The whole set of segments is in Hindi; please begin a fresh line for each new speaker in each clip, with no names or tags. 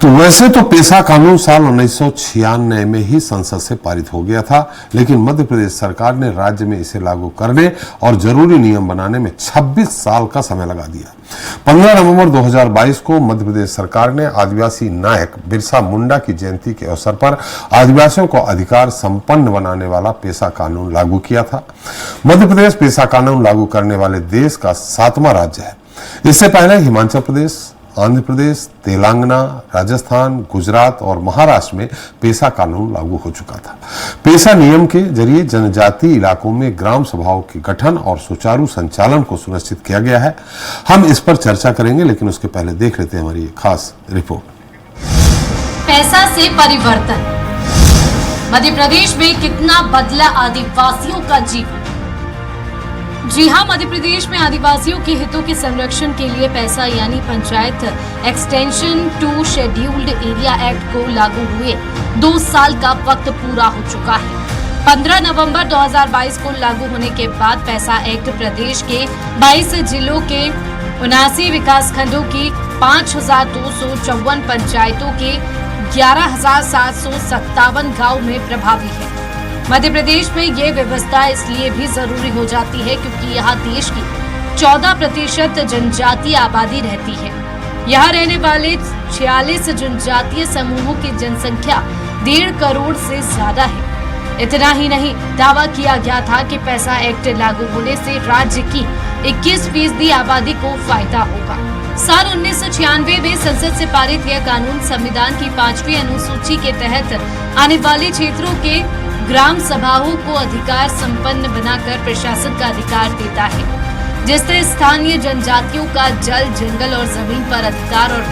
तो वैसे तो पेशा कानून साल 1996 में ही संसद से पारित हो गया था, लेकिन मध्य प्रदेश सरकार ने राज्य में इसे लागू करने और जरूरी नियम बनाने में 26 साल का समय लगा दिया। 15 नवंबर 2022 को मध्य प्रदेश सरकार ने आदिवासी नायक बिरसा मुंडा की जयंती के अवसर पर आदिवासियों को अधिकार संपन्न बनाने वाला पेशा कानून लागू किया था। मध्य प्रदेश पेशा कानून लागू करने वाले देश का 7वां राज्य है। इससे पहले हिमाचल प्रदेश, आंध्र प्रदेश, तेलंगाना, राजस्थान, गुजरात और महाराष्ट्र में पेशा कानून लागू हो चुका था। पेशा नियम के जरिए जनजातीय इलाकों में ग्राम सभाओं के गठन और सुचारू संचालन को सुनिश्चित किया गया है। हम इस पर चर्चा करेंगे, लेकिन उसके पहले देख लेते हैं हमारी खास रिपोर्ट।
पैसा से परिवर्तन, मध्य प्रदेश में कितना बदला आदिवासियों का जीवन। जी हां, मध्य प्रदेश में आदिवासियों के हितों के संरक्षण के लिए पैसा यानी panchayat extension to scheduled area act को लागू हुए 2 साल का वक्त पूरा हो चुका है। 15 नवंबर 2022 को लागू होने के बाद पैसा एक्ट प्रदेश के 22 जिलों के 79 विकासखंडों की 5254 पंचायतों के 11,757 गाँव में प्रभावी है। मध्य प्रदेश में ये व्यवस्था इसलिए भी जरूरी हो जाती है क्योंकि यहाँ देश की 14% जनजातीय आबादी रहती है। यहाँ रहने वाले 46 जनजातीय समूहों की जनसंख्या 1.5 करोड़ से ज्यादा है। इतना ही नहीं, दावा किया गया था कि पैसा एक्ट लागू होने से राज्य की 21% आबादी को फायदा होगा। साल 1996 में संसद से पारित यह कानून संविधान की 5वीं अनुसूची के तहत आने वाले क्षेत्रों के ग्राम सभाओं को अधिकार संपन्न बनाकर प्रशासन का अधिकार देता है, जिससे स्थानीय जनजातियों का जल, जंगल और जमीन पर अधिकार और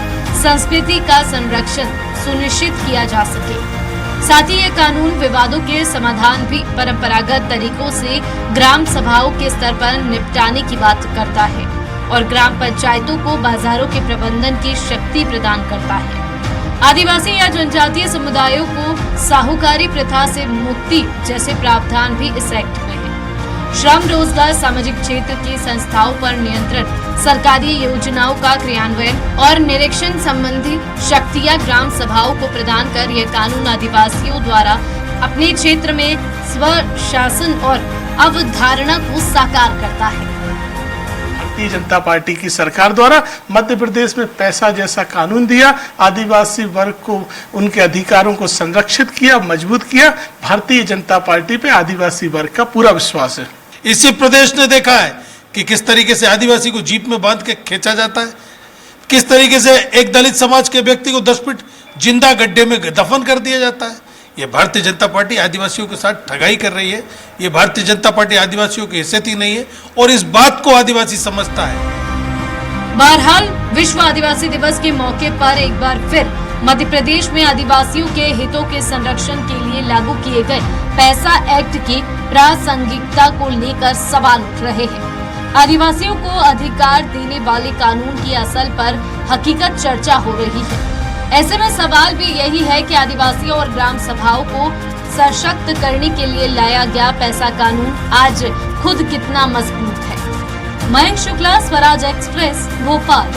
संस्कृति का संरक्षण सुनिश्चित किया जा सके। साथ ही यह कानून विवादों के समाधान भी परंपरागत तरीकों से ग्राम सभाओं के स्तर पर निपटाने की बात करता है और ग्राम पंचायतों को बाजारों के प्रबंधन की शक्ति प्रदान करता है। आदिवासी या जनजातीय समुदायों को साहूकारी प्रथा से मुक्ति जैसे प्रावधान भी इस एक्ट में है। श्रम, रोजगार, सामाजिक क्षेत्र की संस्थाओं पर नियंत्रण, सरकारी योजनाओं का क्रियान्वयन और निरीक्षण संबंधी शक्तियां ग्राम सभाओं को प्रदान कर यह कानून आदिवासियों द्वारा अपने क्षेत्र में स्वशासन और अवधारणा को साकार करता है।
भारतीय जनता पार्टी की सरकार द्वारा मध्य प्रदेश में पैसा जैसा कानून दिया, आदिवासी वर्ग को उनके अधिकारों को संरक्षित किया, मजबूत किया। भारतीय जनता पार्टी पे आदिवासी वर्ग का पूरा विश्वास है।
इसी प्रदेश ने देखा है कि किस तरीके से आदिवासी को जीप में बांध के खींचा जाता है, किस तरीके से एक दलित समाज के व्यक्ति को 10 फीट जिंदा गड्ढे में दफन कर दिया जाता है। ये भारतीय जनता पार्टी आदिवासियों के साथ ठगाई कर रही है। ये भारतीय जनता पार्टी आदिवासियों की हैसियत ही नहीं है और इस बात को आदिवासी समझता है।
बहरहाल, विश्व आदिवासी दिवस के मौके पर एक बार फिर मध्य प्रदेश में आदिवासियों के हितों के संरक्षण के लिए लागू किए गए पैसा एक्ट की प्रासंगिकता को लेकर सवाल उठ रहे हैं। आदिवासियों को अधिकार देने वाले कानून की असल पर हकीकत चर्चा हो रही है। ऐसे में सवाल भी यही है कि आदिवासियों और ग्राम सभाओं को सशक्त करने के लिए लाया गया पैसा कानून आज खुद कितना मजबूत है। मयंक शुक्ला, स्वराज एक्सप्रेस, भोपाल।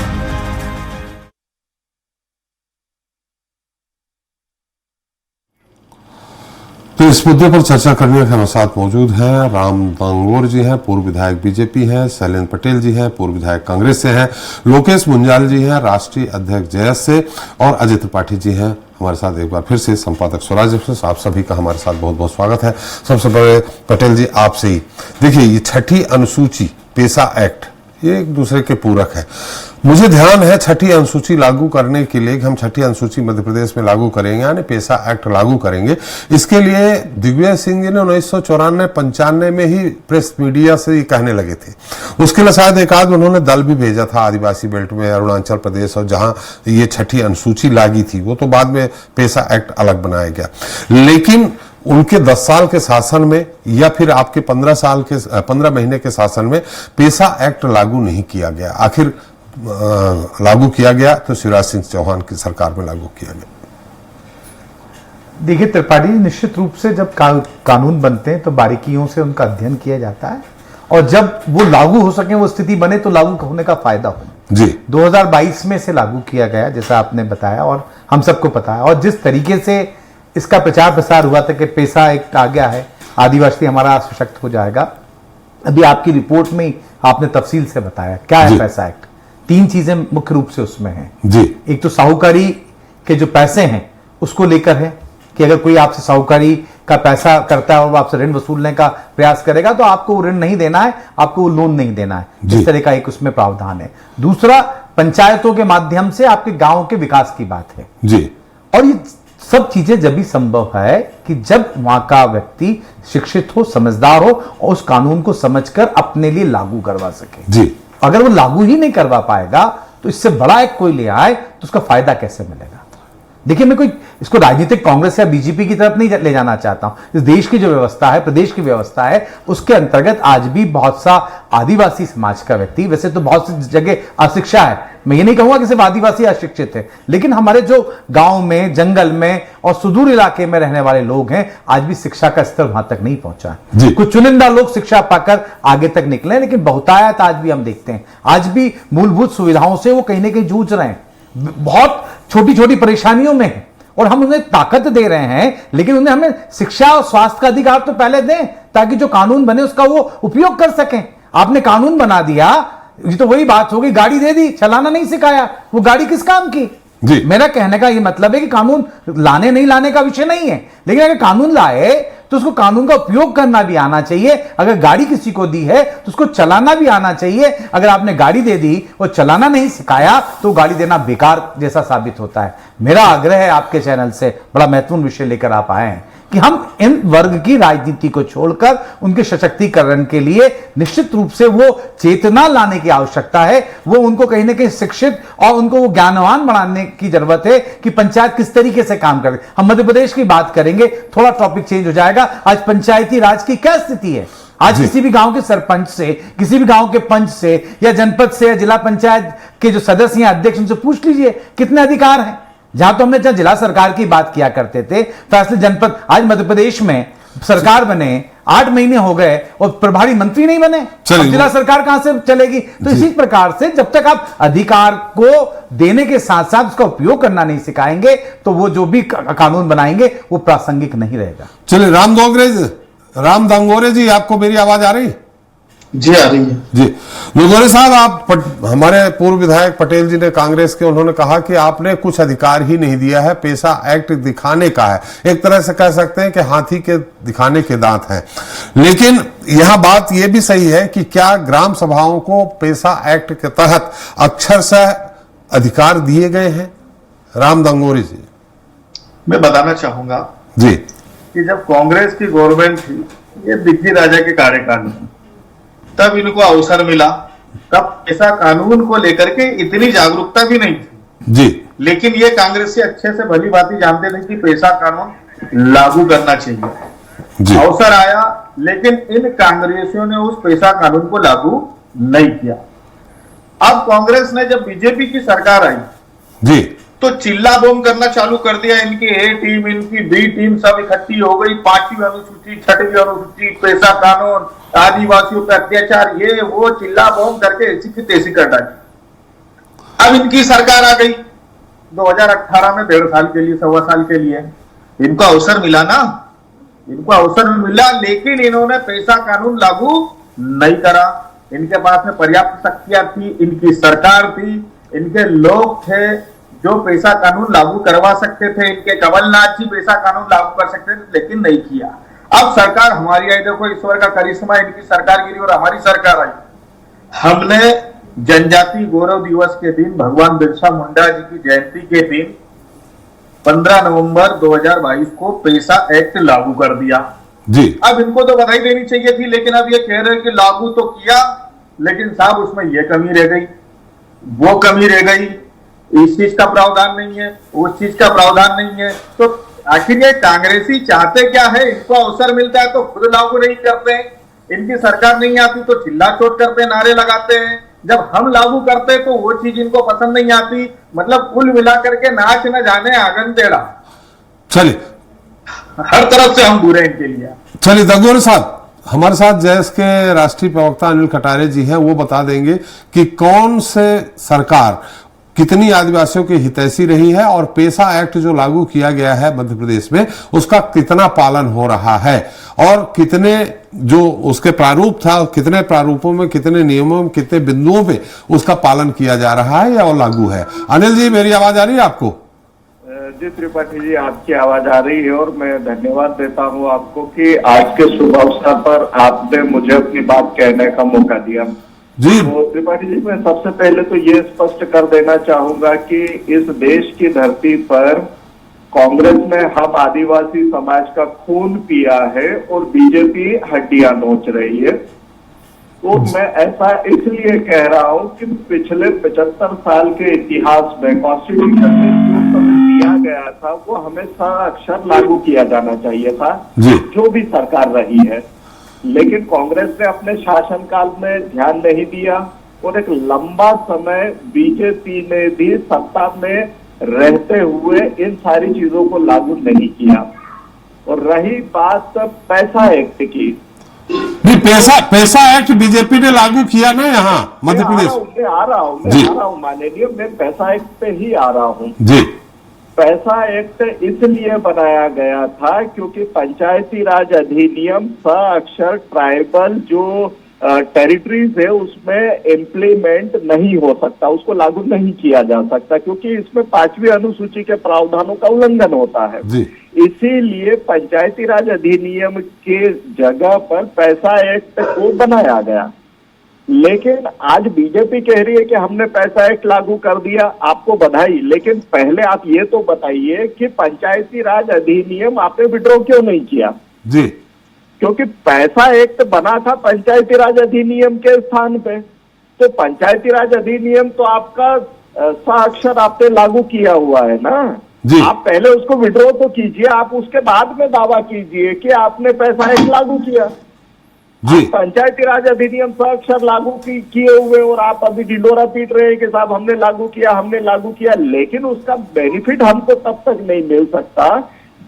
तो इस मुद्दे पर चर्चा करने के हमारे साथ मौजूद हैं राम दांगोर जी हैं, पूर्व विधायक बीजेपी हैं, शैलेंद्र पटेल जी हैं, पूर्व विधायक कांग्रेस से हैं, लोकेश मुंजाल जी हैं, राष्ट्रीय अध्यक्ष जेएस से, और अजय त्रिपाठी जी हैं हमारे साथ एक बार फिर से संपादक स्वराज एक्सप्रेस। आप सभी का हमारे साथ बहुत बहुत स्वागत है। सबसे पहले पटेल जी आपसे ही, देखिए ये 6ठी अनुसूची पेशा एक्ट, ये एक दूसरे के पूरक है। मुझे ध्यान है 6ठी अनुसूची लागू करने के लिए, हम 6ठी अनुसूची मध्य प्रदेश में लागू करेंगे, यानी पेशा एक्ट लागू करेंगे, इसके लिए दिग्विजय सिंह जी ने 1994-95 में ही प्रेस मीडिया से ये कहने लगे थे। उसके लिए शायद एक आध उन्होंने दल भी भेजा था आदिवासी बेल्ट में, अरुणाचल प्रदेश, और जहां ये 6ठी अनुसूची लागी थी, वो तो बाद में पेशा एक्ट अलग बनाया गया। लेकिन उनके 10 साल के शासन में या फिर आपके 15 महीने के शासन में पेशा एक्ट लागू नहीं किया गया। आखिर लागू किया गया तो शिवराज सिंह चौहान की सरकार में लागू किया गया।
देखिए त्रिपाठी, निश्चित रूप से जब कानून बनते हैं तो बारीकियों से उनका अध्ययन किया जाता है और जब वो लागू हो सके, वो स्थिति बने तो लागू होने का फायदा हो।
जी
2022 में से लागू किया गया, जैसा आपने बताया और हम सबको पता है। और जिस तरीके से इसका प्रचार प्रसार हुआ था कि पैसा एक आ गया है, आदिवासी हमारा सशक्त हो जाएगा, अभी आपकी रिपोर्ट में आपने तफसील से बताया क्या है
जी।
पैसा एक्ट। 3 चीजें मुख्य रूप से उसमें हैं।
जी
एक तो साहूकारी के जो पैसे हैं उसको लेकर है कि अगर कोई आपसे साहूकारी का पैसा करता है और वो आपसे ऋण वसूलने का प्रयास करेगा तो आपको वो ऋण नहीं देना है, आपको वो लोन नहीं देना है।
जी।
इस तरह का एक उसमें प्रावधान है। दूसरा, पंचायतों के माध्यम से आपके गांव के विकास की बात है।
जी
और ये सब चीजें जब भी संभव है कि जब वहां का व्यक्ति शिक्षित हो, समझदार हो और उस कानून को समझकर अपने लिए लागू करवा सके।
जी
अगर वो लागू ही नहीं करवा पाएगा तो इससे बड़ा एक कोई ले आए तो उसका फायदा कैसे मिलेगा? देखिए, मैं कोई इसको राजनीतिक कांग्रेस या बीजेपी की तरफ नहीं ले जाना चाहता हूं। इस देश की जो व्यवस्था है, प्रदेश की व्यवस्था है, उसके अंतर्गत आज भी बहुत सा आदिवासी समाज का व्यक्ति, वैसे तो बहुत सी जगह अशिक्षा है, मैं ये नहीं कहूंगा कि सिर्फ आदिवासी अशिक्षित है, लेकिन हमारे जो गांव में, जंगल में और सुदूर इलाके में रहने वाले लोग हैं, आज भी शिक्षा का स्तर वहां तक नहीं पहुंचा
जी।
है। कुछ चुनिंदा लोग शिक्षा पाकर आगे तक निकले, लेकिन बहुतायत आज भी हम देखते हैं, आज भी मूलभूत सुविधाओं से वो कहीं ना कहीं जूझ रहे हैं, बहुत छोटी छोटी परेशानियों में है। और हम उन्हें ताकत दे रहे हैं, लेकिन उन्हें हमें शिक्षा और स्वास्थ्य का अधिकार तो पहले दें ताकि जो कानून बने उसका वो उपयोग कर सकें। आपने कानून बना दिया, ये तो वही बात हो गई, गाड़ी दे दी, चलाना नहीं सिखाया, वो गाड़ी किस काम की?
जी।
मेरा कहने का ये मतलब है कि कानून लाने नहीं लाने का विषय नहीं है, लेकिन अगर कानून लाए तो उसको कानून का उपयोग करना भी आना चाहिए। अगर गाड़ी किसी को दी है तो उसको चलाना भी आना चाहिए। अगर आपने गाड़ी दे दी और चलाना नहीं सिखाया तो गाड़ी देना बेकार जैसा साबित होता है। मेरा आग्रह है आपके चैनल से, बड़ा महत्वपूर्ण विषय लेकर आप आए हैं कि हम इन वर्ग की राजनीति को छोड़कर उनके सशक्तिकरण के लिए निश्चित रूप से वो चेतना लाने की आवश्यकता है। वो उनको कहीं ना कहीं शिक्षित और उनको वो ज्ञानवान बनाने की जरूरत है कि पंचायत किस तरीके से काम करे। हम मध्य प्रदेश की बात करेंगे, थोड़ा टॉपिक चेंज हो जाएगा। आज पंचायती राज की क्या स्थिति है? आज किसी भी गांव के सरपंच से, किसी भी गांव के पंच से या जनपद से या जिला पंचायत के जो सदस्य या अध्यक्ष, उनसे पूछ लीजिए कितने अधिकार हैं। जहां तो हमने जहां जिला सरकार की बात किया करते थे, फैसले जनपद, आज मध्य प्रदेश में सरकार बने 8 महीने हो गए और प्रभारी मंत्री नहीं बने, अब जिला सरकार कहां से चलेगी? तो इसी प्रकार से जब तक आप अधिकार को देने के साथ साथ उसका उपयोग करना नहीं सिखाएंगे तो वो जो भी कानून बनाएंगे वो प्रासंगिक नहीं रहेगा।
चलिए, राम दांगोरे जी, आपको मेरी आवाज आ रही है?
जी आ रही है।
जी दांगोरे साहब, हमारे पूर्व विधायक पटेल जी ने, कांग्रेस के, उन्होंने कहा कि आपने कुछ अधिकार ही नहीं दिया है, पैसा एक्ट दिखाने का है। एक तरह से कह सकते हैं कि हाथी के दिखाने के दांत हैं। लेकिन यह बात यह भी सही है कि क्या ग्राम सभाओं को पैसा एक्ट के तहत अक्षरशः अधिकार दिए गए हैं? राम दांगोरे जी,
मैं बताना चाहूंगा
जी
कि जब कांग्रेस की गवर्नमेंट थी, ये बिक्की राजा के कार्यकाल में, तब इनको अवसर मिला, तब पैसा कानून को लेकर के इतनी जागरूकता भी नहीं थी।
जी
लेकिन ये कांग्रेस से अच्छे से भली बात जानते थे कि पैसा कानून लागू करना चाहिए।
जी
अवसर आया, लेकिन इन कांग्रेसियों ने उस पैसा कानून को लागू नहीं किया। अब कांग्रेस ने जब बीजेपी की सरकार आई
जी
तो चिल्ला बोम करना चालू कर दिया। इनकी ए टीम, इनकी बी टीम सब इकट्ठी हो गई। 5वीं अनुसूची, 6वीं अनुसूची, पैसा कानून, आदिवासियों पर अत्याचार, ये वो चिल्ला बोम करके ऐसी की तैसी कर डाली। अब इनकी सरकार आ गई 2018 में, 1.5 साल के लिए, 1.25 साल के लिए इनको अवसर मिला ना, इनको अवसर मिला, लेकिन इन्होंने पैसा कानून लागू नहीं करा। इनके पास में पर्याप्त शक्तियां थी, इनकी सरकार थी, इनके लोग थे जो पैसा कानून लागू करवा सकते थे। इनके कमलनाथ जी पैसा कानून लागू कर सकते थे, लेकिन नहीं किया। अब सरकार हमारी आई, देखो ईश्वर का करिश्मा, इनकी सरकार गिरी और हमारी सरकार आई। हमने जनजाति गौरव दिवस के दिन, भगवान बिरसा मुंडा जी की जयंती के दिन 15 नवंबर 2022 को पैसा एक्ट लागू कर दिया।
जी
अब इनको तो बधाई देनी चाहिए थी, लेकिन अब ये कह रहे हैं कि लागू तो किया, लेकिन साहब उसमें ये कमी रह गई, वो कमी रह गई, इस चीज का प्रावधान नहीं है, उस चीज का प्रावधान नहीं है। तो आखिर ये कांग्रेसी चाहते क्या है? इनको अवसर मिलता है तो खुद लागू नहीं करते, इनकी सरकार नहीं आती तो चिल्ला चोट करते, नारे लगाते हैं। जब हम लागू करते तो वो चीज इनको पसंद नहीं आती। मतलब कुल मिलाकर के नाच न जाने आंगन टेढ़ा।
चलिए,
हर तरफ से हम बुरे इनके लिए।
चलिए दांगोरे साहब, हमारे साथ जैस के राष्ट्रीय प्रवक्ता अनिल कटारे जी हैं, वो बता देंगे कि कौन से सरकार कितनी आदिवासियों की हितैषी रही है और पेसा एक्ट जो लागू किया गया है मध्य प्रदेश में उसका कितना पालन हो रहा है और कितने जो उसके प्रारूप था, कितने प्रारूपों में, कितने नियमों में, कितने बिंदुओं पे उसका पालन किया जा रहा है या वो लागू है। अनिल जी, मेरी आवाज आ रही है आपको?
जी त्रिपाठी जी, आपकी आवाज आ रही है और मैं धन्यवाद देता हूं आपको कि आज के शुभ अवसर पर आपने मुझे अपनी बात कहने का मौका दिया
जी।
तो त्रिपाठी जी, मैं सबसे पहले तो ये स्पष्ट कर देना चाहूंगा कि इस देश की धरती पर कांग्रेस ने हम आदिवासी समाज का खून पिया है और बीजेपी हड्डियां नोच रही है। तो मैं ऐसा इसलिए कह रहा हूं कि पिछले 75 साल के इतिहास में कॉन्स्टिट्यूशन में जो समय दिया गया था वो हमें साक्षर लागू किया जाना चाहिए था, जो भी सरकार रही है। लेकिन कांग्रेस ने अपने शासनकाल में ध्यान नहीं दिया और एक लंबा समय बीजेपी ने भी सत्ता में रहते हुए इन सारी चीजों को लागू नहीं किया। और रही बात पैसा एक्ट की,
नहीं, पैसा एक्ट बीजेपी ने लागू किया ना यहाँ मध्य प्रदेश।
मैं आ रहा हूँ माननीय, मैं पैसा एक्ट पे ही आ रहा हूँ
जी।
पैसा एक्ट इसलिए बनाया गया था क्योंकि पंचायती राज अधिनियम साक्षर ट्राइबल जो टेरिटरीज है उसमें इम्प्लीमेंट नहीं हो सकता, उसको लागू नहीं किया जा सकता क्योंकि इसमें 5वीं अनुसूची के प्रावधानों का उल्लंघन होता है। इसीलिए पंचायती राज अधिनियम के जगह पर पैसा एक्ट को बनाया गया। लेकिन आज बीजेपी कह रही है कि हमने पैसा एक्ट लागू कर दिया, आपको बधाई। लेकिन पहले आप ये तो बताइए कि पंचायती राज अधिनियम आपने विड्रॉ क्यों नहीं किया?
जी,
क्योंकि पैसा एक्ट बना था पंचायती राज अधिनियम के स्थान पे। तो पंचायती राज अधिनियम तो आपका साक्षर आपने लागू किया हुआ है ना
जी।
आप पहले उसको विड्रॉ तो कीजिए, आप उसके बाद में दावा कीजिए कि आपने पैसा एक्ट लागू किया
जी।
पंचायती राज अधिनियम साक्षर लागू किए हुए और आप अभी ढिंडोरा पीट रहे हैं कि साहब हमने लागू किया। लेकिन उसका बेनिफिट हमको तब तक नहीं मिल सकता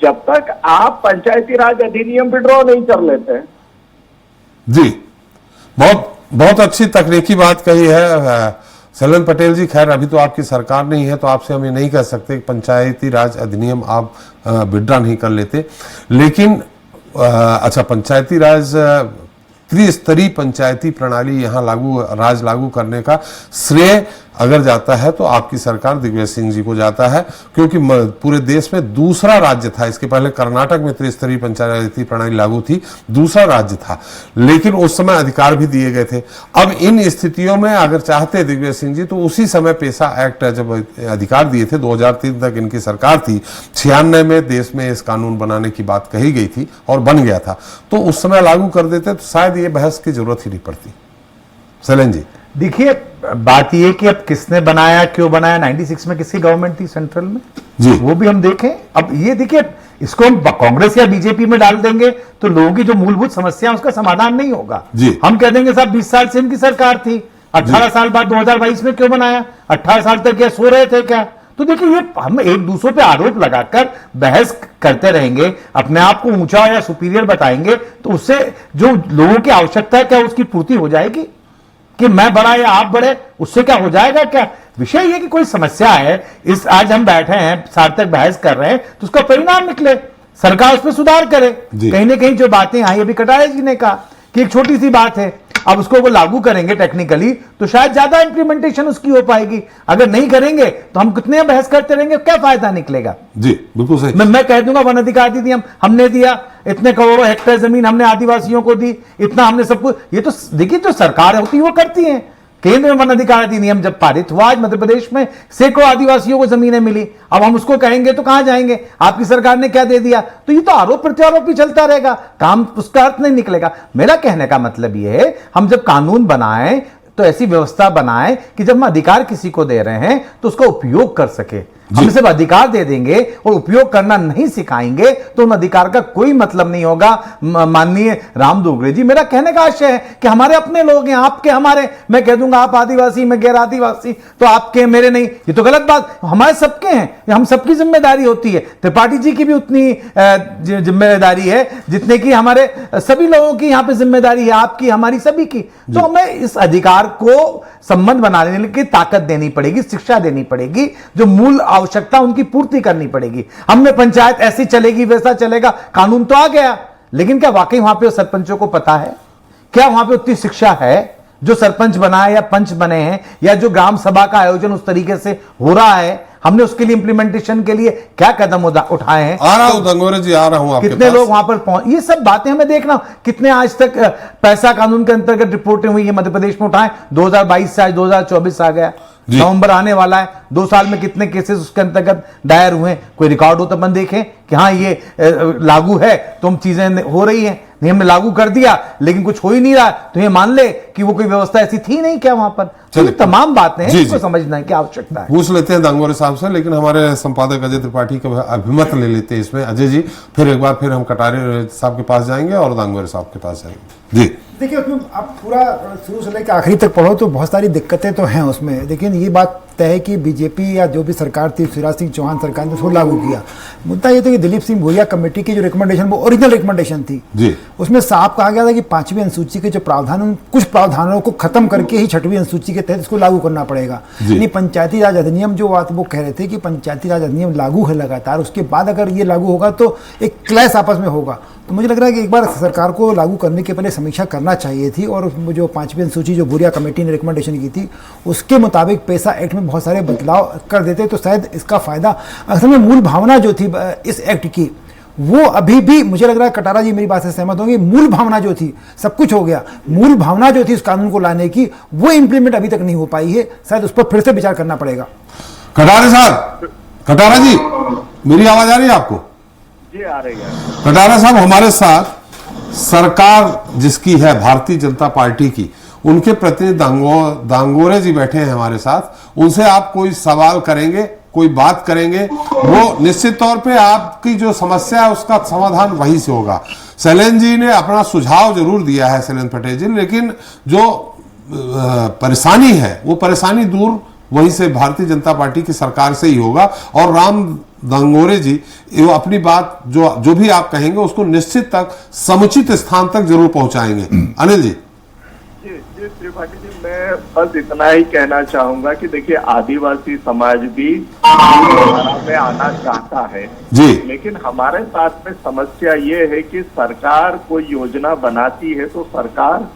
जब तक आप पंचायती राज अधिनियम विड्रॉ नहीं कर लेते।
जी, बहुत अच्छी तकनीकी बात कही है सैलन पटेल जी। खैर अभी तो आपकी सरकार नहीं है तो आपसे हम ये नहीं कह सकते कि पंचायती राज अधिनियम आप विड्रॉ नहीं कर लेते। लेकिन अच्छा, पंचायती राज त्रिस्तरीय पंचायती प्रणाली यहाँ लागू करने का श्रेय अगर जाता है तो आपकी सरकार दिग्विजय सिंह जी को जाता है, क्योंकि पूरे देश में दूसरा राज्य था। इसके पहले कर्नाटक में त्रिस्तरीय पंचायती प्रणाली लागू थी, दूसरा राज्य था, लेकिन उस समय अधिकार भी दिए गए थे। अब इन स्थितियों में अगर चाहते दिग्विजय सिंह जी तो उसी समय पेसा एक्ट जब अधिकार दिए थे, 2003 तक इनकी सरकार थी, 96 में देश में इस कानून बनाने की बात कही गई थी और बन गया था, तो उस समय लागू कर देते तो शायद ये बहस की जरूरत ही नहीं पड़ती। सैलन जी,
देखिए बात ये कि अब किसने बनाया, क्यों बनाया, 96 में किसकी गवर्नमेंट थी सेंट्रल में
जी,
वो भी हम देखें। अब ये देखिए, इसको हम कांग्रेस या बीजेपी में डाल देंगे तो लोगों की जो मूलभूत समस्या है उसका समाधान नहीं होगा
जी।
हम कह देंगे साहब 20 साल से इनकी सरकार थी, 18 साल बाद 2022 में क्यों बनाया, 18 साल तक क्या सो रहे थे क्या? तो देखिए, ये हम एक दूसरे पे आरोप लगाकर बहस करते रहेंगे, अपने आप को ऊंचा या सुपीरियर बताएंगे, तो उससे जो लोगों की आवश्यकता है क्या उसकी पूर्ति हो जाएगी? कि मैं बड़ा या आप बड़े, उससे क्या हो जाएगा क्या? विषय ये कि कोई समस्या है, इस आज हम बैठे हैं सार्थक बहस कर रहे हैं तो उसका परिणाम निकले, सरकार उस पर सुधार करे। कहीं ना कहीं जो बातें आई, अभी कटारे जी ने कहा कि एक छोटी सी बात है, अब उसको वो लागू करेंगे टेक्निकली तो शायद ज्यादा इंप्लीमेंटेशन उसकी हो पाएगी। अगर नहीं करेंगे तो हम कितने बहस करते रहेंगे, क्या फायदा निकलेगा?
जी बिल्कुल सही।
मैं कह दूंगा वन अधिकार अधिनियम हमने दिया, इतने करोड़ों हेक्टेयर जमीन हमने आदिवासियों को दी, इतना हमने सब कुछ, ये तो देखिए जो सरकार होती है वो करती है। केंद्र में वन अधिकार अधिनियम जब पारित हुआ, आज मध्य प्रदेश में सैकड़ों आदिवासियों को जमीनें मिली, अब हम उसको कहेंगे तो कहां जाएंगे? आपकी सरकार ने क्या दे दिया? तो ये तो आरोप प्रत्यारोप ही चलता रहेगा, काम उसका अर्थ नहीं निकलेगा। मेरा कहने का मतलब ये है, हम जब कानून बनाएं तो ऐसी व्यवस्था बनाएं कि जब हम अधिकार किसी को दे रहे हैं तो उसका उपयोग कर सके। हम सिर्फ अधिकार दे देंगे और उपयोग करना नहीं सिखाएंगे तो उन अधिकार का कोई मतलब नहीं होगा। माननीय राम दुगरे जी, मेरा कहने का आशय है कि हमारे अपने लोग हैं, आपके हमारे, मैं कह दूंगा आप आदिवासी, मैं गैर आदिवासी, तो आपके मेरे नहीं, ये तो गलत बात, हमारे सबके हैं, हम सबकी जिम्मेदारी होती है। त्रिपाठी जी की भी उतनी जिम्मेदारी है जितने की हमारे सभी लोगों की यहां पे जिम्मेदारी है, आपकी हमारी सभी की। तो हमें इस अधिकार को संबंध बनाने की ताकत देनी पड़ेगी, शिक्षा देनी पड़ेगी, जो मूल आवश्यकता उनकी पूर्ति करनी पड़ेगी। हमने पंचायत ऐसी चलेगी वैसा चलेगा, कानून तो आ गया, लेकिन क्या वाकई वहां पे सरपंचों को पता है? क्या वहां पे उतनी शिक्षा है? जो सरपंच बना है या पंच बने हैं या जो ग्राम सभा का आयोजन उस तरीके से हो रहा है, हमने उसके लिए इंप्लीमेंटेशन के लिए क्या कदम उठाए हैं?
आ रहा हूं दंगोरे जी, आ रहा हूं आपके
कितने
पास।
लोग वहां पर पहुंच, ये सब बातें हमें देखना। कितने आज तक पैसा कानून के अंतर्गत रिपोर्टें हुई है मध्य प्रदेश में उठाएं, 2022 से आज 2024 आ गया, नवंबर आने वाला है, 2 साल में कितने केसेस उसके अंतर्गत दायर हुए, कोई रिकॉर्ड हो तो अपन देखें कि हाँ ये लागू है तो हम चीजें हो रही हैं। नहीं, हमने लागू कर दिया लेकिन कुछ हो ही नहीं रहा तो ये मान ले कि वो कोई व्यवस्था ऐसी थी नहीं क्या वहां पर। तो ये तमाम बातें हैं जिसको समझना है कि आवश्यकता है।
पूछ लेते हैं दांगोरे साहब से, लेकिन हमारे संपादक अजय त्रिपाठी का अभिमत ले लेते हैं इसमें। अजय जी, फिर एक बार फिर हम कटारे साहब के पास जाएंगे और दांगोरे साहब के पास जाएंगे। जी
देखिए, उसमें आप पूरा शुरू से लेकर आखिरी तक पढ़ो तो बहुत सारी दिक्कतें तो हैं उसमें, लेकिन ये बात तय है कि बीजेपी या जो भी सरकार थी, शिवराज सिंह चौहान सरकार ने उसको लागू किया। मुद्दा ये था कि दिलीप सिंह भोरिया कमेटी की जो रिकमेंडेशन, वो ओरिजिनल रिकमेंडेशन थी
जी,
उसमें साफ कहा गया था कि 5वीं अनुसूची के जो प्रावधान, कुछ प्रावधानों को खत्म करके ही 6वीं अनुसूची के तहत इसको लागू करना पड़ेगा। यानी पंचायती राज अधिनियम, जो बात वो कह रहे थे कि पंचायती राज अधिनियम लागू है लगातार, उसके बाद अगर ये लागू होगा तो एक क्लैश आपस में होगा। तो मुझे लग रहा है कि एक बार सरकार को लागू करने के पहले समीक्षा करना चाहिए थी, और जो 5वीं अनुसूची जो भूरिया कमेटी ने रिकमेंडेशन की थी उसके मुताबिक पैसा एक्ट में बहुत सारे बदलाव कर देते तो शायद इसका फायदा, असल में मूल भावना जो थी इस एक्ट की वो अभी भी, मुझे लग रहा है कटारा जी मेरी बात से सहमत होंगे, मूल भावना जो थी, सब कुछ हो गया, मूल भावना जो थी इस कानून को लाने की वो इंप्लीमेंट अभी तक नहीं हो पाई है, शायद उस पर फिर से विचार करना पड़ेगा।
कटारे साहब, कटारा जी, मेरी आवाज आ रही है आपको?
जी आ रही है।
कटारा साहब, हमारे साथ सरकार जिसकी है भारतीय जनता पार्टी की, उनके प्रतिनिधि दांगोरे जी बैठे हैं हमारे साथ। उनसे आप कोई सवाल करेंगे, कोई बात करेंगे, वो निश्चित तौर पे आपकी जो समस्या है उसका समाधान वहीं से होगा। शैलेंद्र जी ने अपना सुझाव जरूर दिया है, शैलेंद्र पटेल जी, लेकिन जो परेशानी है वो परेशानी दूर वहीं से भारतीय जनता पार्टी की सरकार से ही होगा। और राम दांगोरे जी वो अपनी बात जो भी आप कहेंगे उसको निश्चित तक समुचित स्थान तक जरूर पहुंचाएंगे। अनिल जी।
जी त्रिपाठी जी, मैं बस इतना ही कहना चाहूंगा कि देखिए, आदिवासी समाज भी धारा में आना चाहता है
जी,
लेकिन हमारे साथ में समस्या ये है कि सरकार कोई योजना बनाती है तो सरकार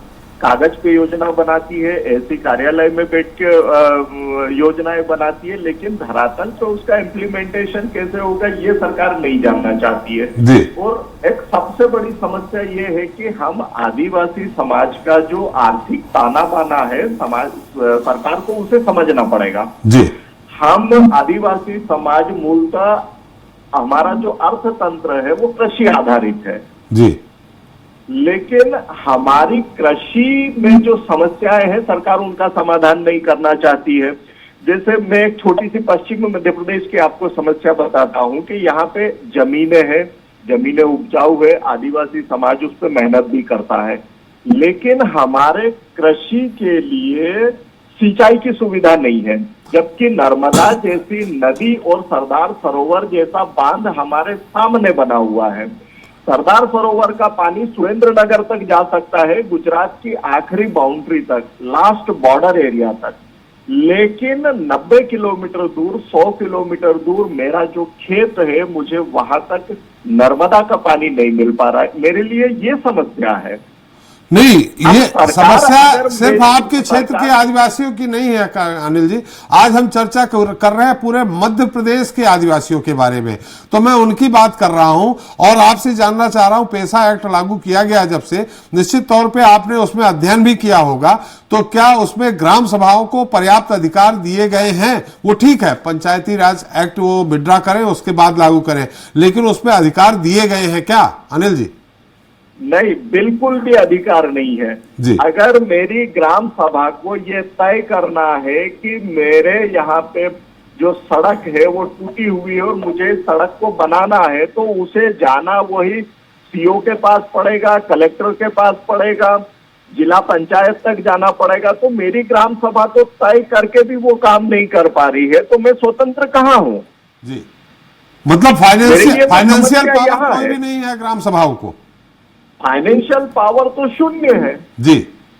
कागज पे योजना बनाती है, ऐसी कार्यालय में बैठ के योजनाएं बनाती है, लेकिन धरातल पे उसका इम्प्लीमेंटेशन कैसे होगा ये सरकार नहीं जानना चाहती है
जी।
और एक सबसे बड़ी समस्या ये है कि हम आदिवासी समाज का जो आर्थिक ताना बाना है समाज, सरकार को उसे समझना पड़ेगा
जी।
हम आदिवासी समाज मूलतः, हमारा जो अर्थतंत्र है वो कृषि आधारित है
जी,
लेकिन हमारी कृषि में जो समस्याएं हैं सरकार उनका समाधान नहीं करना चाहती है। जैसे मैं एक छोटी सी पश्चिम मध्य प्रदेश की आपको समस्या बताता हूं कि यहाँ पे जमीनें हैं, जमीनें उपजाऊ है, आदिवासी समाज उस पर मेहनत भी करता है, लेकिन हमारे कृषि के लिए सिंचाई की सुविधा नहीं है, जबकि नर्मदा जैसी नदी और सरदार सरोवर जैसा बांध हमारे सामने बना हुआ है। सरदार सरोवर का पानी सुरेंद्र नगर तक जा सकता है, गुजरात की आखिरी बाउंड्री तक, लास्ट बॉर्डर एरिया तक, लेकिन 90 किलोमीटर दूर, 100 किलोमीटर दूर मेरा जो खेत है, मुझे वहां तक नर्मदा का पानी नहीं मिल पा रहा है। मेरे लिए ये समस्या है।
नहीं, ये समस्या सिर्फ
मेरी
आपके क्षेत्र के आदिवासियों की नहीं है अनिल जी। आज हम चर्चा कर रहे हैं पूरे मध्य प्रदेश के आदिवासियों के बारे में, तो मैं उनकी बात कर रहा हूं और आपसे जानना चाह रहा हूं, पैसा एक्ट लागू किया गया जब से, निश्चित तौर पे आपने उसमें अध्ययन भी किया होगा, तो क्या उसमें ग्राम सभाओं को पर्याप्त अधिकार दिए गए हैं? वो ठीक है, पंचायती राज एक्ट वो विड्रा करें उसके बाद लागू करें, लेकिन उसमें अधिकार दिए गए हैं क्या अनिल जी?
नहीं, बिल्कुल भी अधिकार नहीं है
जी।
अगर मेरी ग्राम सभा को ये तय करना है कि मेरे यहाँ पे
जो सड़क है वो टूटी हुई है और मुझे सड़क को बनाना है, तो उसे जाना वही सीओ के पास पड़ेगा, कलेक्टर के पास पड़ेगा, जिला पंचायत तक जाना पड़ेगा। तो मेरी ग्राम सभा तो तय करके भी वो काम नहीं कर पा रही है, तो मैं स्वतंत्र कहाँ हूँ?
जी, मतलब
मेरे लिए तो
फाइनेंशियल
समस्या
पावर
यहाँ
कोई
है।
भी नहीं है ग्राम सभाओं को।
फाइनेंशियल पावर तो शून्य है
जी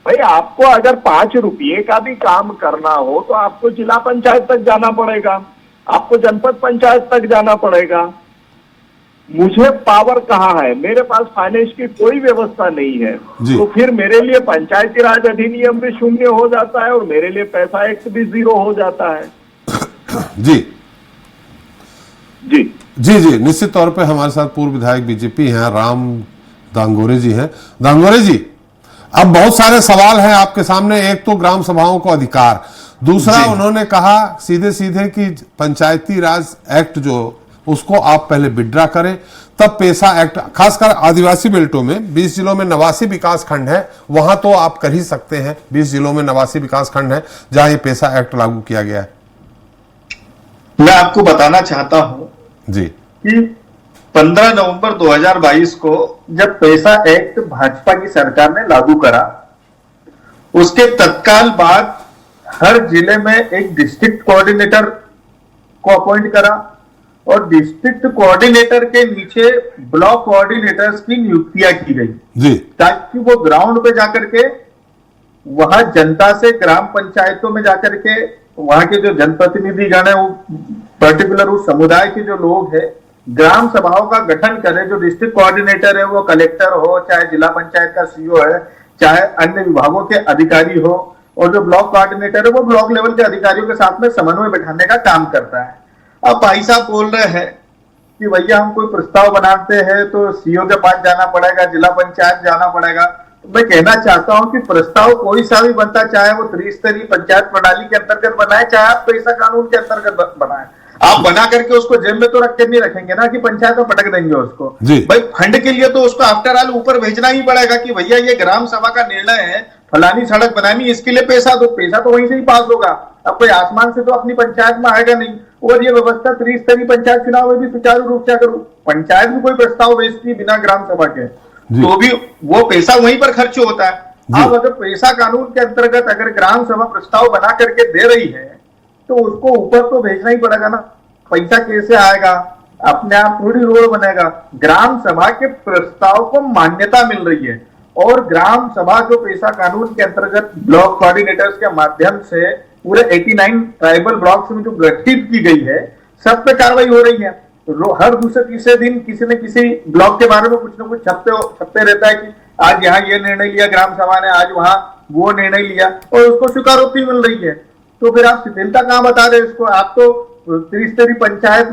भाई। आपको अगर 5 रुपये का भी काम करना हो तो आपको जिला पंचायत तक जाना पड़ेगा, आपको जनपद पंचायत तक जाना पड़ेगा। मुझे पावर कहाँ है? मेरे पास फाइनेंस की कोई व्यवस्था नहीं है,
जी।
तो फिर मेरे लिए पंचायती राज अधिनियम भी शून्य हो जाता है और मेरे लिए पैसा एक्ट भी 0 हो जाता है।
जी
जी
जी जी, निश्चित तौर पे हमारे साथ पूर्व विधायक बीजेपी हैं राम दांगोरे जी हैं। दांगोरे जी, अब बहुत सारे सवाल हैं आपके सामने। एक तो ग्राम सभाओं को अधिकार, दूसरा उन्होंने कहा सीधे सीधे कि पंचायती राज एक्ट जो उसको आप पहले विड्रा करें, तब पैसा एक्ट, खासकर आदिवासी बेल्टों में 20 जिलों में 89 विकास खंड है, वहां तो आप कर ही सकते हैं। 20 जिलों में 89 विकास खंड है जहां ये पैसा एक्ट लागू किया गया है।
मैं आपको बताना चाहता हूं
जी
कि 15 नवंबर 2022 को जब पैसा एक्ट भाजपा की सरकार ने लागू करा, उसके तत्काल बाद हर जिले में एक डिस्ट्रिक्ट कोऑर्डिनेटर को अपॉइंट करा और डिस्ट्रिक्ट कोऑर्डिनेटर के नीचे ब्लॉक कोऑर्डिनेटर्स की नियुक्तियां की गई
जी,
ताकि वो ग्राउंड पे जाकर के वहां जनता से, ग्राम पंचायतों में जाकर के वहां के जो जनप्रतिनिधिगण है, वो पर्टिकुलर उस समुदाय के जो लोग हैं, ग्राम सभाओं का गठन करें। जो डिस्ट्रिक्ट कोऑर्डिनेटर है वो कलेक्टर हो, चाहे जिला पंचायत का सीईओ है, चाहे अन्य विभागों के अधिकारी हो, और जो ब्लॉक कोऑर्डिनेटर है वो ब्लॉक लेवल के अधिकारियों के साथ में समन्वय बैठाने का काम करता है। अब भाई साहब बोल रहे हैं कि भैया हम कोई प्रस्ताव बनाते हैं तो सीईओ के पास जाना पड़ेगा, जिला पंचायत जाना पड़ेगा। तो मैं कहना चाहता हूं कि प्रस्ताव कोई सा भी बनता, चाहे वो त्रिस्तरीय पंचायत प्रणाली के अंतर्गत बनाए, चाहे आप पैसा कानून के अंतर्गत बनाए, आप बना करके उसको जेब में तो रख के नहीं रखेंगे ना कि पंचायत में पटक देंगे उसको। भाई फंड के लिए तो उसको आफ्टर ऑल ऊपर भेजना ही पड़ेगा कि भैया ये ग्राम सभा का निर्णय है, फलानी सड़क बनानी, इसके लिए पैसा दो। पैसा तो वहीं से ही पास होगा, अब कोई आसमान से तो अपनी पंचायत में आएगा नहीं। और ये व्यवस्था त्रिस्तरीय पंचायत चुनाव में भी सुचारू रूप से, अगर पंचायत में कोई प्रस्ताव भेजती है बिना ग्राम सभा के, तो भी वो पैसा वहीं पर खर्च होता है। अब अगर पैसा कानून के अंतर्गत अगर ग्राम सभा प्रस्ताव बना करके दे रही है तो उसको ऊपर तो भेजना ही पड़ेगा ना। पैसा कैसे आएगा? अपने आप थोड़ी रोड बनेगा। ग्राम सभा के प्रस्ताव को मान्यता मिल रही है और ग्राम सभा जो पैसा कानून के अंतर्गत ब्लॉक कोऑर्डिनेटर्स के माध्यम से पूरे 89 ट्राइबल ब्लॉक्स में जो गठित की गई है, सब पे कार्रवाई हो रही है। हर दूसरे तीसरे दिन किसी न किसी ब्लॉक के बारे में कुछ न कुछ छपते रहता है कि आज यहाँ ये निर्णय लिया ग्राम सभा ने, आज वहां वो निर्णय लिया, और उसको स्वीकारोक्ति मिल रही है। तो फिर आप शिथिलता कहां बता रहे इसको? आप तो त्रिस्तरीय पंचायत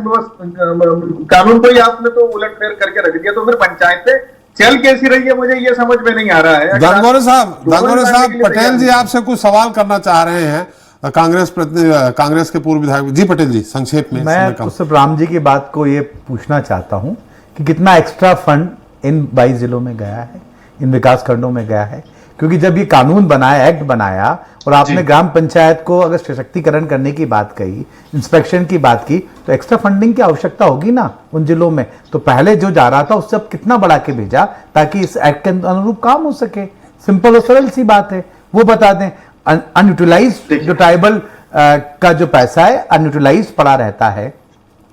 कानून को ही आपने तो उलटफेर करके रख दिया। तो फिर पंचायतें चल कैसी रही है, मुझे ये समझ में नहीं आ रहा है।
दांगोरे साहब, पटेल जी आपसे कुछ सवाल करना चाह रहे हैं। कांग्रेस के पूर्व विधायक जी पटेल जी, संक्षेप में।
मैं सिर्फ राम जी की बात को ये पूछना चाहता हूं कि कितना एक्स्ट्रा फंड इन 22 जिलों में गया है, इन विकास खंडों में गया है? क्योंकि जब ये कानून बनाया, एक्ट बनाया, और आपने ग्राम पंचायत को अगर सशक्तिकरण करने की बात कही, इंस्पेक्शन की बात की, तो एक्स्ट्रा फंडिंग की आवश्यकता होगी ना उन जिलों में। तो पहले जो जा रहा था उससे अब कितना बढ़ा के भेजा ताकि इस एक्ट के अनुरूप काम हो सके? सिंपल और सरल सी बात है, वो बता दें। अनयूटिलाइज्ड जो ट्राइबल का जो पैसा है अनयूटिलाइज्ड पड़ा रहता है,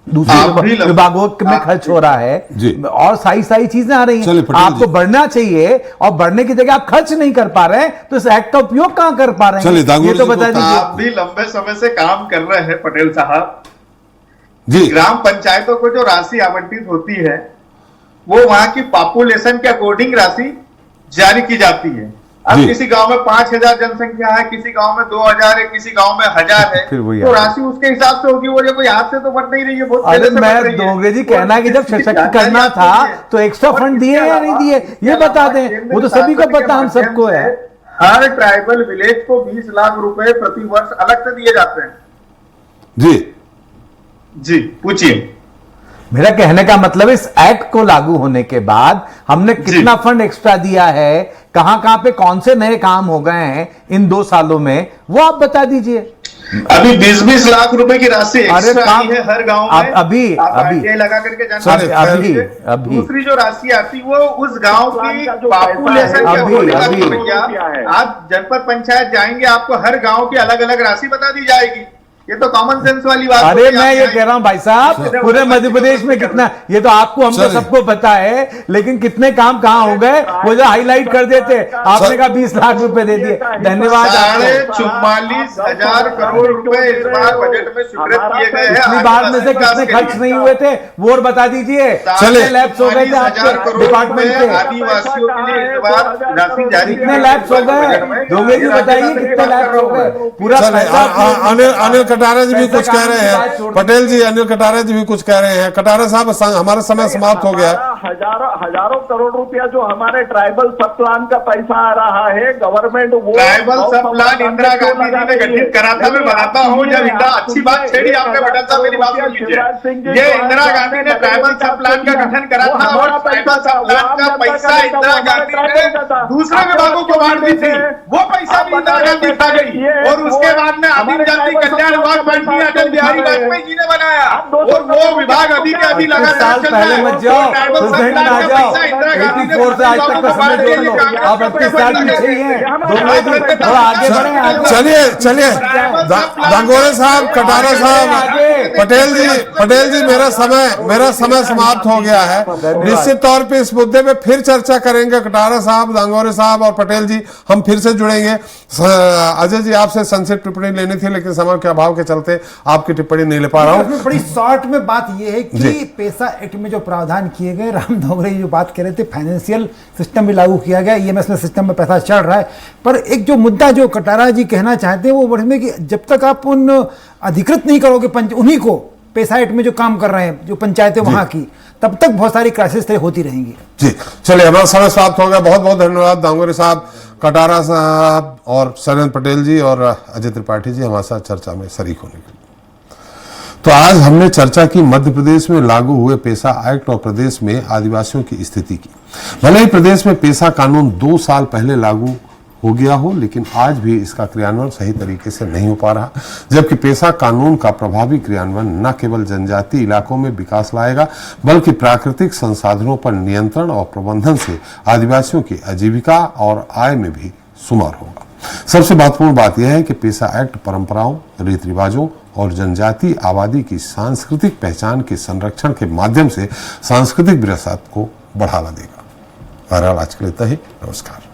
दूसरे विभागों में खर्च हो रहा है, और सारी चीजें आ रही हैं। आपको बढ़ना चाहिए और बढ़ने की जगह आप खर्च नहीं कर पा रहे हैं, तो इस एक्ट का उपयोग कहां कर पा रहे हैं, ये तो बता दीजिए।
आप भी लंबे समय से काम कर रहे हैं पटेल साहब जी। ग्राम पंचायतों को जो राशि आवंटित होती है वो वहां की पॉपुलेशन के अकॉर्डिंग राशि जारी की जाती है। अब किसी गांव में 5000 जनसंख्या है, किसी गांव में 2000 है, किसी गांव में 1000 है, तो राशि उसके हिसाब से होगी। वो कोई हाथ से तो बढ़ नहीं रही है, बहुत पहले से बढ़ रही है।
दोंगरे जी कहना कि जब सशक्त करना था तो एक्स्ट्रा फंड दिए या नहीं दिए, ये बता दें। वो तो सभी को पता, हम सबको है।
हर ट्राइबल विलेज को 20 लाख रुपए प्रति वर्ष अलग से दिए जाते हैं। जी पूछिए।
मेरा कहने का मतलब इस एक्ट को लागू होने के बाद हमने कितना फंड एक्स्ट्रा दिया है, कहां पे कौन से नए काम हो गए हैं इन 2 सालों में, वो आप बता दीजिए।
अभी 20-20 लाख रुपए की राशि एक्स्ट्रा आई है हर गांव में।
अभी
लगा करके जाना। दूसरी जो राशि आती वो उस गांव की पॉपुलेशन आप जनपद पंचायत जाएंगे, आपको हर गांव की अलग अलग राशि बता दी जाएगी। ये तो कॉमन सेंस वाली बात।
अरे मैं ये कह रहा हूं भाई साहब, पूरे मध्य प्रदेश में कितना, ये तो आपको हमको सबको पता है, लेकिन कितने काम कहां हो गए वो जो हाईलाइट कर देते। आपने कहा 20 लाख रुपए दे दिए, धन्यवाद।
44,000 करोड़ रुपए इस बार बजट में स्वीकृत किए गए हैं।
पिछली बार में से कितने खर्च नहीं हुए थे वो और बता दीजिए।
चलिए,
लैब्स हो गए थे आपके डिपार्टमेंट के,
आदिवासियों के लिए इस बार राशि जारी।
कितने लैब्स हो गए दोगे जी, बताइए कितने लैब्स हो गए। पूरा
अनिल कटारा जी भी कुछ कह रहे हैं, पटेल जी, अनिल कटारा जी भी कुछ कह रहे हैं। कटारा साहब, हमारा समय समाप्त हो गया।
हजारों करोड़ रुपया जो हमारे ट्राइबल सब प्लान का पैसा आ रहा है, गवर्नमेंट वो
ट्राइबल सब प्लान इंदिरा गांधी जी ने गठित करा था। मैं बताता हूँ, जब इतना अच्छी बात छेड़ी आपने पटेल साहब, मेरी बात सुन लीजिए। ये इंदिरा गांधी ने ट्राइबल सब प्लान का गठन करा था और ट्राइबल सब प्लान का पैसा इंदिरा गांधी ने दूसरे विभागों को बांट दी थी। वो पैसा भी इंदिरा गांधी खा गई और उसके बाद में आदिम जाति कल्याण विभाग मंत्री अटल बिहारी वाजपेयी जी ने बनाया और वो विभाग अभी के अभी लगातार चल रहा है।
मत जाओ,
चलिए दांगोरे साहब, कटारा साहब, पटेल जी मेरा समय समाप्त हो गया है। निश्चित तौर पे इस मुद्दे पे फिर चर्चा करेंगे। कटारा साहब, दांगोरे साहब और पटेल जी, हम फिर से जुड़ेंगे। अजय जी, आपसे संक्षिप्त टिप्पणी लेनी थी, लेकिन समय के अभाव के चलते आपकी टिप्पणी नहीं ले पा रहा हूं।
बड़ी शॉर्ट में बात यह है कि पैसा एक्ट में जो प्रावधान किए गए, राम धोगरे जो बात कह रहे थे, फाइनेंशियल सिस्टम भी लागू किया गया, ईएमएस में सिस्टम में पैसा चढ़ रहा है। पर एक जो मुद्दा जो कटारा जी कहना चाहते हैं वो बढ़ने कि जब तक आप उन अधिकृत नहीं करोगे उन्हीं को पैसा एक्ट में जो काम कर रहे हैं जो पंचायतें वहां की, तब तक बहुत सारी क्राइसिस होती रहेंगी।
जी चलिए, हमारा समय समाप्त हो गया। बहुत बहुत धन्यवाद दांगोरे साहब, कटारा साहब और शैलेंद्र पटेल जी और अजय त्रिपाठी जी हमारे साथ चर्चा में शरीक होने के लिए। तो आज हमने चर्चा की मध्य प्रदेश में लागू हुए पेसा एक्ट और प्रदेश में आदिवासियों की स्थिति की। भले ही प्रदेश में पेसा कानून 2 साल पहले लागू हो गया हो, लेकिन आज भी इसका क्रियान्वयन सही तरीके से नहीं हो पा रहा। जबकि पेसा कानून का प्रभावी क्रियान्वयन न केवल जनजातीय इलाकों में विकास लाएगा, बल्कि प्राकृतिक संसाधनों पर नियंत्रण और प्रबंधन से आदिवासियों की आजीविका और आय में भी सुधार होगा। सबसे महत्वपूर्ण बात यह है कि पेसा एक्ट परंपराओं, रीति रिवाजों और जनजातीय आबादी की सांस्कृतिक पहचान के संरक्षण के माध्यम से सांस्कृतिक विरासत को बढ़ावा देगा। बहरहाल आज के लिए इतना ही। नमस्कार।